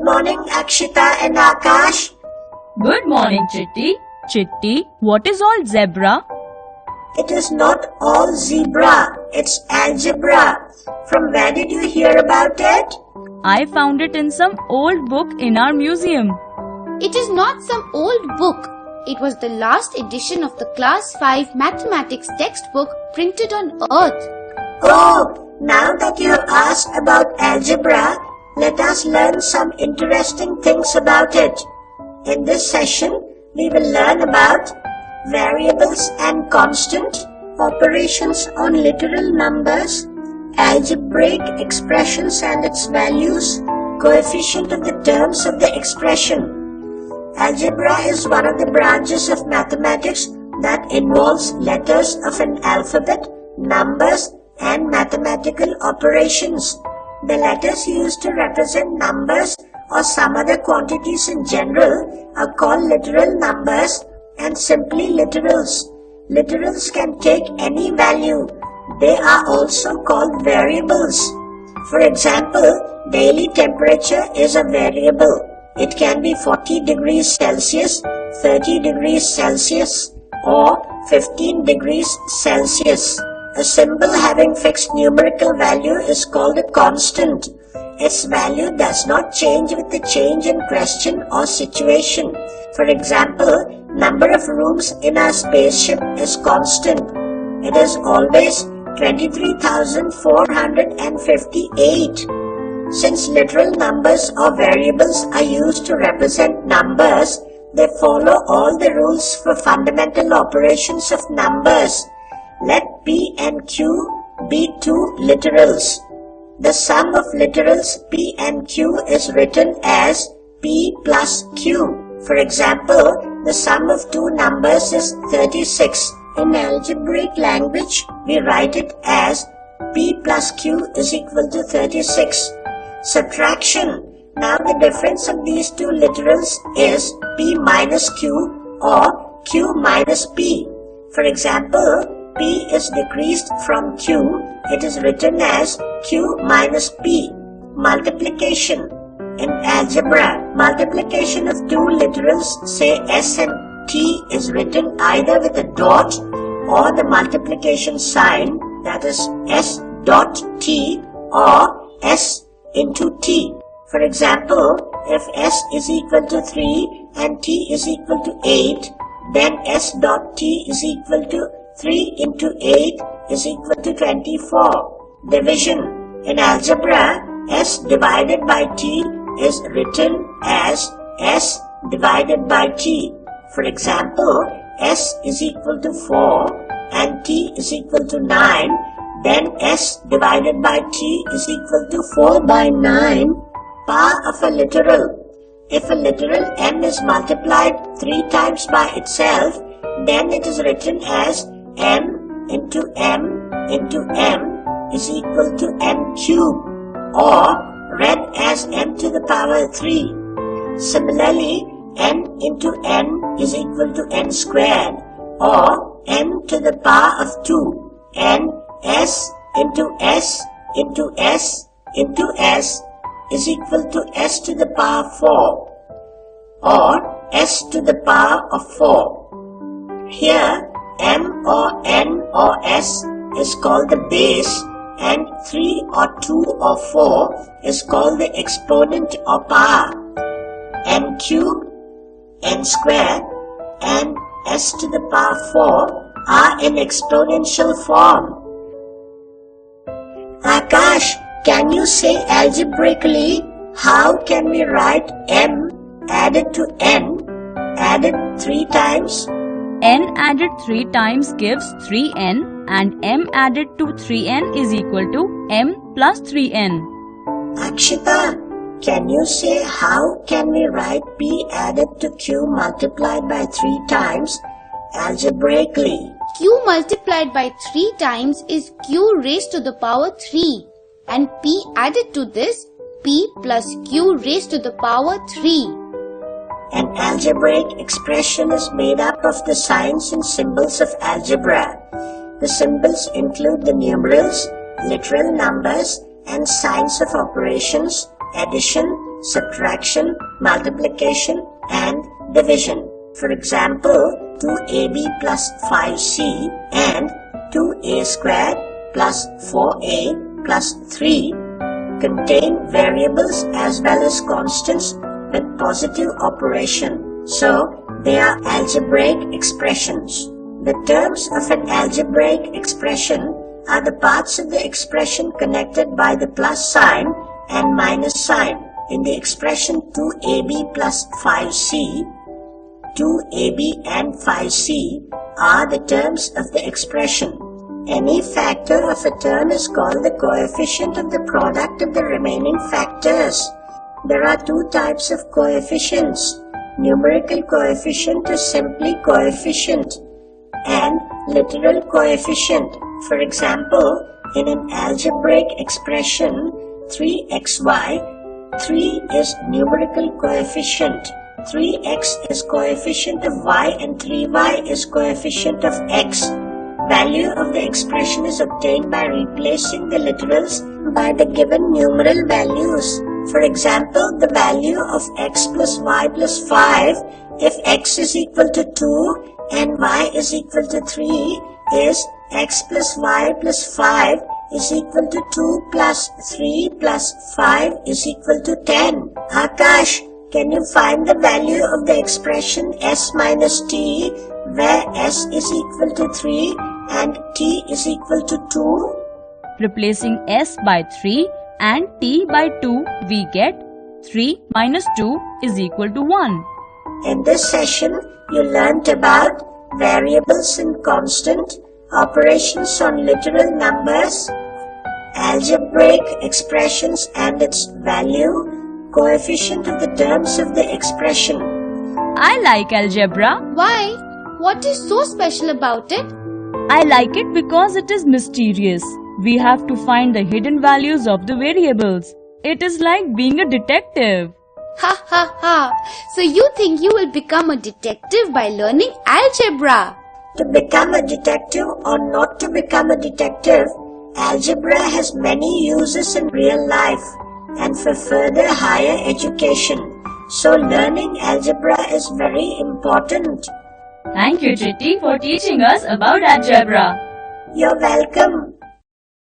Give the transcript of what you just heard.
morning, Akshita and Akash. Good morning, Chitti. Chitti, what is all zebra? It is not all zebra, it's algebra. From where did you hear about it? I found it in some old book in our museum. It is not some old book. It was the last edition of the Class 5 Mathematics textbook printed on Earth. Oh, now that you have asked about algebra, let us learn some interesting things about it. In this session, we will learn about variables and constant, operations on literal numbers, algebraic expressions and its values, coefficient of the terms of the expression. Algebra is one of the branches of mathematics that involves letters of an alphabet, numbers, and mathematical operations. The letters used to represent numbers or some other quantities in general are called literal numbers and simply literals. Literals can take any value. They are also called variables. For example, daily temperature is a variable. It can be 40 degrees Celsius, 30 degrees Celsius, or 15 degrees Celsius. A symbol having fixed numerical value is called a constant. Its value does not change with the change in question or situation. For example, number of rooms in a spaceship is constant. It is always 23,458. Since literal numbers or variables are used to represent numbers, they follow all the rules for fundamental operations of numbers. Let P and Q be two literals. The sum of literals P and Q is written as P plus Q. For example, the sum of two numbers is 36. In algebraic language, we write it as P plus Q is equal to 36. Subtraction. Now the difference of these two literals is P minus Q or Q minus P. For example, P is decreased from Q. It is written as Q minus P. Multiplication. In algebra, multiplication of two literals, say S and T, is written either with a dot or the multiplication sign, that is S dot T or S into T. For example, if S is equal to 3 and T is equal to 8, then S dot T is equal to 3 into 8 is equal to 24. Division. In algebra, S divided by T is written as S divided by T. For example, S is equal to 4 and T is equal to 9, then S divided by T is equal to 4 by 9, power of a literal. If a literal m is multiplied 3 times by itself, then it is written as m into m into m is equal to m cube, or read as m to the power 3. Similarly, n into n is equal to n squared, or n to the power of 2, and s into s into s into s is equal to s to the power 4, or s to the power of 4. Here, m or n or s is called the base, and 3 or 2 or 4 is called the exponent or power. N cube, n squared, and s to the power 4 are in exponential form. Akash, can you say algebraically how can we write m added to n added 3 times? N added 3 times gives 3n and m added to 3n is equal to m plus 3n. Akshita, can you say how can we write P added to Q multiplied by 3 times algebraically? Q multiplied by 3 times is Q raised to the power 3, and P added to this P plus Q raised to the power 3. An algebraic expression is made up of the signs and symbols of algebra. The symbols include the numerals, literal numbers, and signs of operations, addition, subtraction, multiplication, and division. For example, 2ab plus 5c and 2a squared plus 4a plus 3 contain variables as well as constants with positive operation. So, they are algebraic expressions. The terms of an algebraic expression are the parts of the expression connected by the plus sign and minus sign. In the expression 2ab plus 5c, 2ab and 5c are the terms of the expression. Any factor of a term is called the coefficient of the product of the remaining factors. There are two types of coefficients. Numerical coefficient is simply coefficient, and literal coefficient. For example, in an algebraic expression 3xy, 3 is numerical coefficient, 3x is coefficient of y and 3y is coefficient of x. Value of the expression is obtained by replacing the literals by the given numeral values. For example, the value of x plus y plus 5 if x is equal to 2 and y is equal to 3 is x plus y plus 5 is equal to 2 plus 3 plus 5 is equal to 10. Akash, can you find the value of the expression s minus t where s is equal to 3 and t is equal to 2? Replacing s by 3 and t by 2, we get 3 minus 2 is equal to 1. In this session, you learnt about variables and constant, operations on literal numbers, algebraic expressions and its value, coefficient of the terms of the expression. I like algebra. Why? What is so special about it? I like it because it is mysterious. We have to find the hidden values of the variables. It is like being a detective. Ha ha ha! So you think you will become a detective by learning algebra? To become a detective or not to become a detective, algebra has many uses in real life and for further higher education. So learning algebra is very important. Thank you, Chitti, for teaching us about algebra. You're welcome.